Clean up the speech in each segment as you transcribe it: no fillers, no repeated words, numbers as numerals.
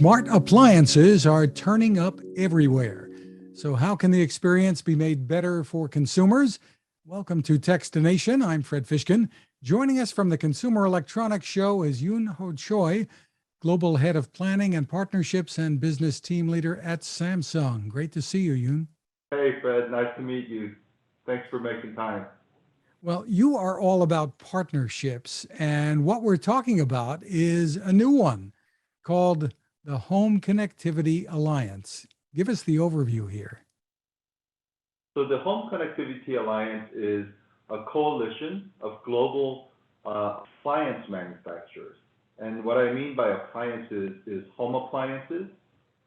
Smart appliances are turning up everywhere. So, how can the experience be made better for consumers? Welcome to Techstination. I'm Fred Fishkin. Joining us from the Consumer Electronics Show is Yun Ho Choi, Global Head of Planning and Partnerships and Business Team Leader at Samsung. Great to see you, Yun. Hey, Fred. Nice to meet you. Thanks for making time. Well, you are all about partnerships, and what we're talking about is a new one called the Home Connectivity Alliance. Give us the overview here. So the Home Connectivity Alliance is a coalition of global appliance manufacturers. And what I mean by appliances is home appliances,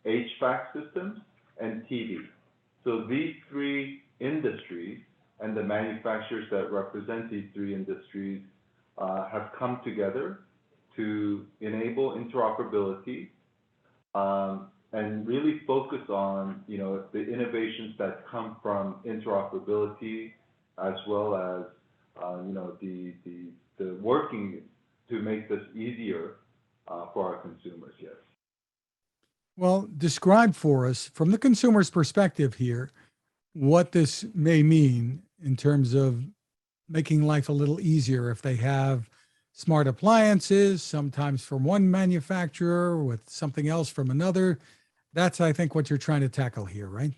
HVAC systems, and TV. So these three industries and the manufacturers that represent these three industries have come together to enable interoperability and really focus on the innovations that come from interoperability, as well as the working to make this easier for our consumers. Yes. Well, describe for us from the consumer's perspective here what this may mean in terms of making life a little easier if they have smart appliances, sometimes from one manufacturer with something else from another. That's, I think, what you're trying to tackle here, right?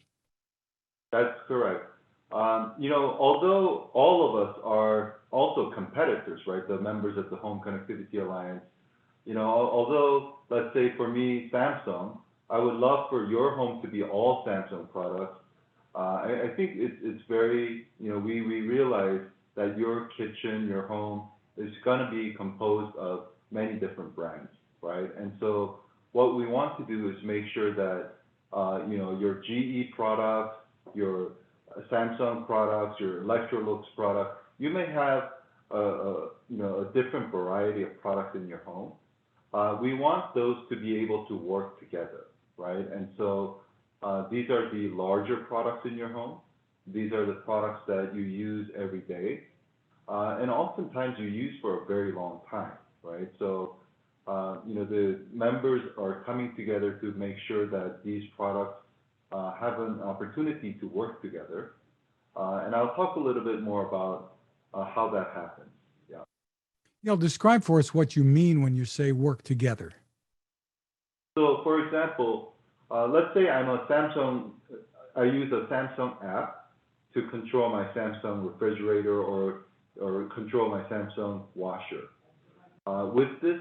That's correct. Although all of us are also competitors, right? The members of the Home Connectivity Alliance, although, let's say for me, Samsung, I would love for your home to be all Samsung products. I think it's very, we realize that your kitchen, your home is going to be composed of many different brands, right? And so what we want to do is make sure that, your GE products, your Samsung products, your Electrolux products, you may have a different variety of products in your home. We want those to be able to work together, right? And so these are the larger products in your home. These are the products that you use every day. And oftentimes you use for a very long time, right? So, the members are coming together to make sure that these products have an opportunity to work together. And I'll talk a little bit more about how that happens. Yeah. Describe for us what you mean when you say work together. So, for example, let's say I use a Samsung app to control my Samsung refrigerator or control my Samsung washer. With this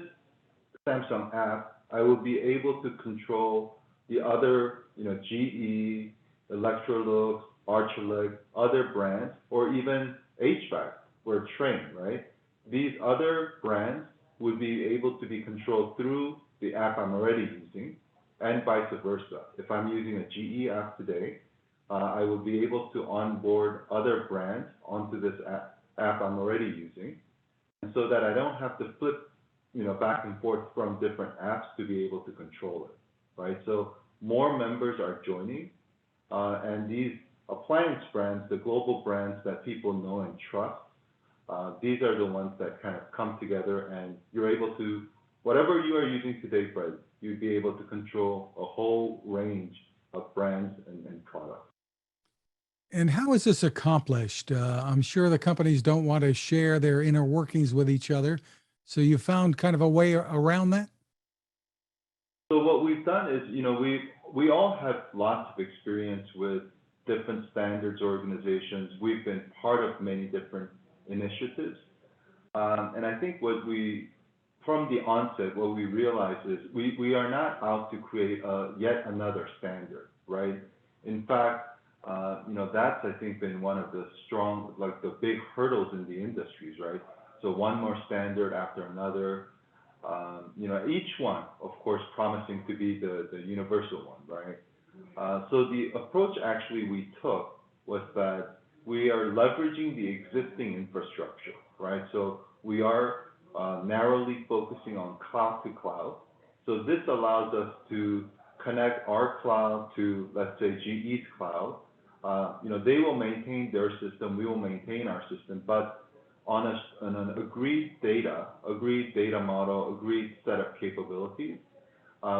Samsung app, I will be able to control the other, GE, Electrolux, Archulec, other brands, or even HVAC or Train, right? These other brands would be able to be controlled through the app I'm already using, and vice versa. If I'm using a GE app today, I will be able to onboard other brands onto this app I'm already using, and so that I don't have to flip, back and forth from different apps to be able to control it, right? So more members are joining, and these appliance brands, the global brands that people know and trust, these are the ones that kind of come together, and you're able to, whatever you are using today, Fred, you'd be able to control a whole range of brands and products. And how is this accomplished? I'm sure the companies don't want to share their inner workings with each other. So you found kind of a way around that? So what we've done is, we all have lots of experience with different standards organizations. We've been part of many different initiatives. And I think from the onset, what we realized is we are not out to create yet another standard, right? In fact, that's, I think, been one of the the big hurdles in the industries, right? So one more standard after another, each one, of course, promising to be the universal one, right? So the approach actually we took was that we are leveraging the existing infrastructure, right? So we are narrowly focusing on cloud to cloud. So this allows us to connect our cloud to, let's say, GE's cloud. They will maintain their system, we will maintain our system, but on an agreed data model, agreed set of capabilities.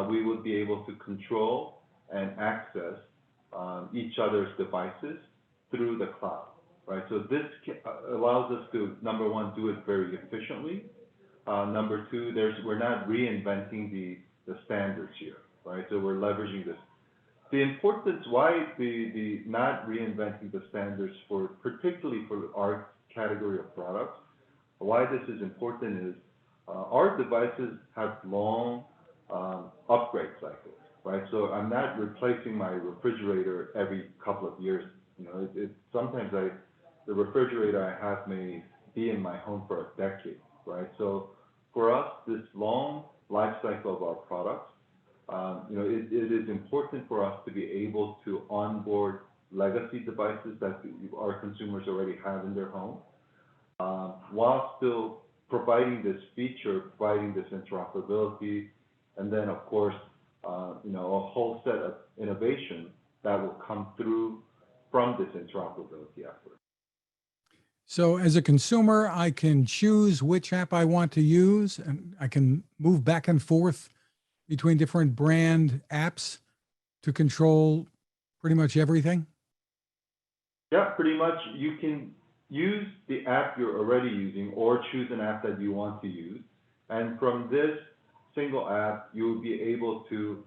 we would be able to control and access each other's devices through the cloud, right? So this allows us to, number one, do it very efficiently. Number two, we're not reinventing the standards here, right? So we're leveraging this. The importance, why the not reinventing the standards for, particularly for our category of products, why this is important is our devices have long upgrade cycles, right? So I'm not replacing my refrigerator every couple of years. You know, sometimes the refrigerator I have may be in my home for a decade, right? So for us, this long life cycle of our products, you know, it is important for us to be able to onboard legacy devices that our consumers already have in their home, while still providing this feature, providing this interoperability, and then of course, you know, a whole set of innovation that will come through from this interoperability effort. So as a consumer, I can choose which app I want to use, and I can move back and forth between different brand apps to control pretty much everything? Yeah, pretty much you can use the app you're already using or choose an app that you want to use. And from this single app, you will be able to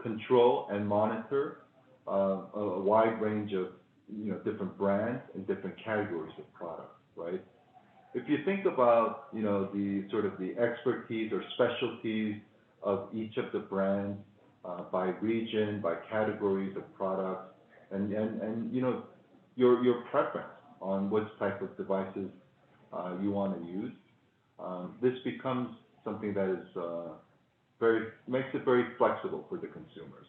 control and monitor a wide range of, you know, different brands and different categories of products, right? If you think about, you know, the sort of the expertise or specialties of each of the brands by region, by categories of products, and you know, your preference on which type of devices you want to use, this becomes something that is makes it very flexible for the consumers.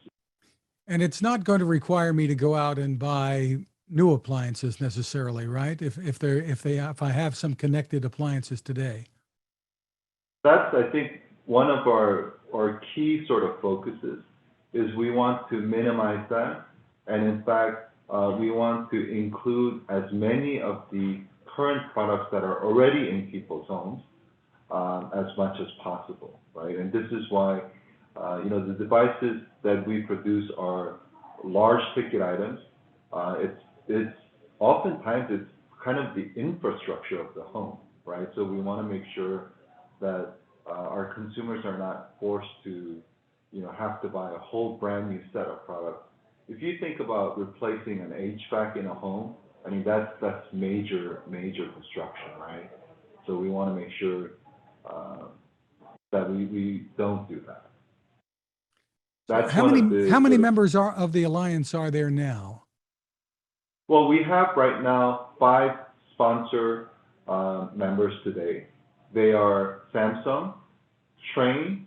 And it's not going to require me to go out and buy new appliances necessarily, right? If I have some connected appliances today. That's, I think, one of our key sort of focuses is we want to minimize that, and in fact, we want to include as many of the current products that are already in people's homes as much as possible, right? And this is why, you know, the devices that we produce are large ticket items. It's oftentimes it's kind of the infrastructure of the home, right? So we want to make sure that our consumers are not forced to, you know, have to buy a whole brand new set of products. If you think about replacing an HVAC in a home, I mean, that's major construction, right? So we want to make sure that we don't do that. That's how many members of the Alliance are there now? Well, we have right now 5 sponsor members today. They are Samsung, Trane,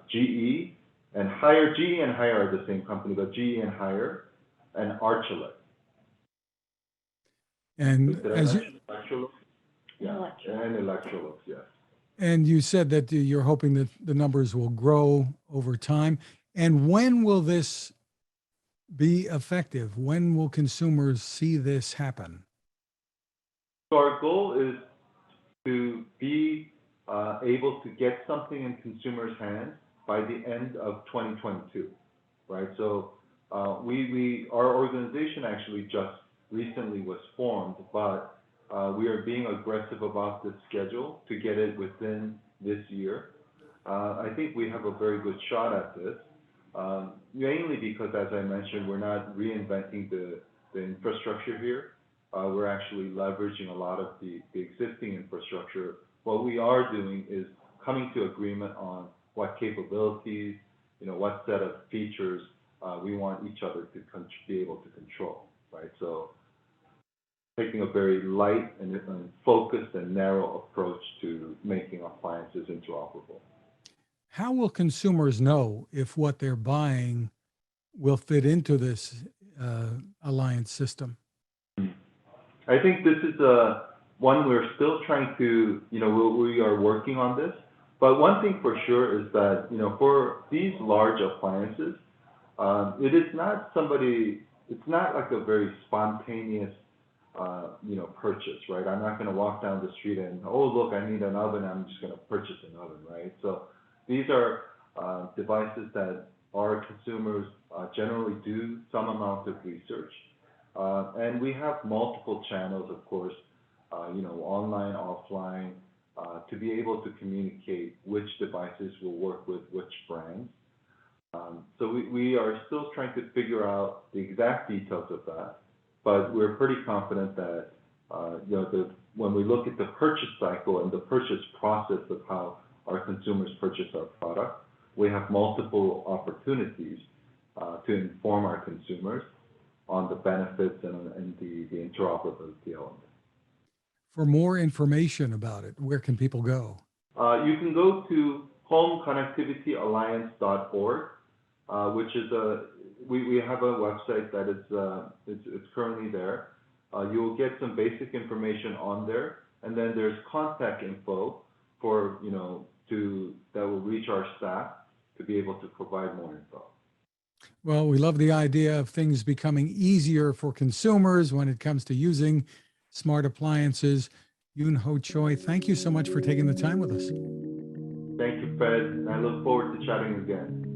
GE, and Haier. GE and Haier are the same company, but GE and Haier, and Archulus. And as you, Electrolux? Yeah, and Electrolux, yes. and you said that you're hoping that the numbers will grow over time. And when will this be effective? When will consumers see this happen? So our goal is to be able to get something in consumers' hands by the end of 2022, right? So our organization actually just recently was formed, but we are being aggressive about this schedule to get it within this year. I think we have a very good shot at this, mainly because, as I mentioned, we're not reinventing the infrastructure here. We're actually leveraging a lot of the existing infrastructure. What we are doing is coming to agreement on what capabilities, you know, what set of features we want each other to be able to control, right? So taking a very light and focused and narrow approach to making appliances interoperable. How will consumers know if what they're buying will fit into this Alliance system? I think this is one we're still trying to, you know, we are working on this. But one thing for sure is that, you know, for these large appliances, it is not it's not like a very spontaneous, you know, purchase, right? I'm not going to walk down the street and, oh, look, I need an oven, I'm just going to purchase an oven, right? So these are devices that our consumers generally do some amount of research. And we have multiple channels, of course, online, offline, to be able to communicate which devices will work with which brands. So we are still trying to figure out the exact details of that, but we're pretty confident that when we look at the purchase cycle and the purchase process of how our consumers purchase our product, we have multiple opportunities to inform our consumers on the benefits and the interoperability element. For more information about it, where can people go? You can go to homeconnectivityalliance.org, which is we have a website that is it's currently there. You will get some basic information on there, and then there's contact info for that will reach our staff to be able to provide more info. Well, we love the idea of things becoming easier for consumers when it comes to using smart appliances. Yun Ho Choi, thank you so much for taking the time with us. Thank you, Fred. I look forward to chatting again.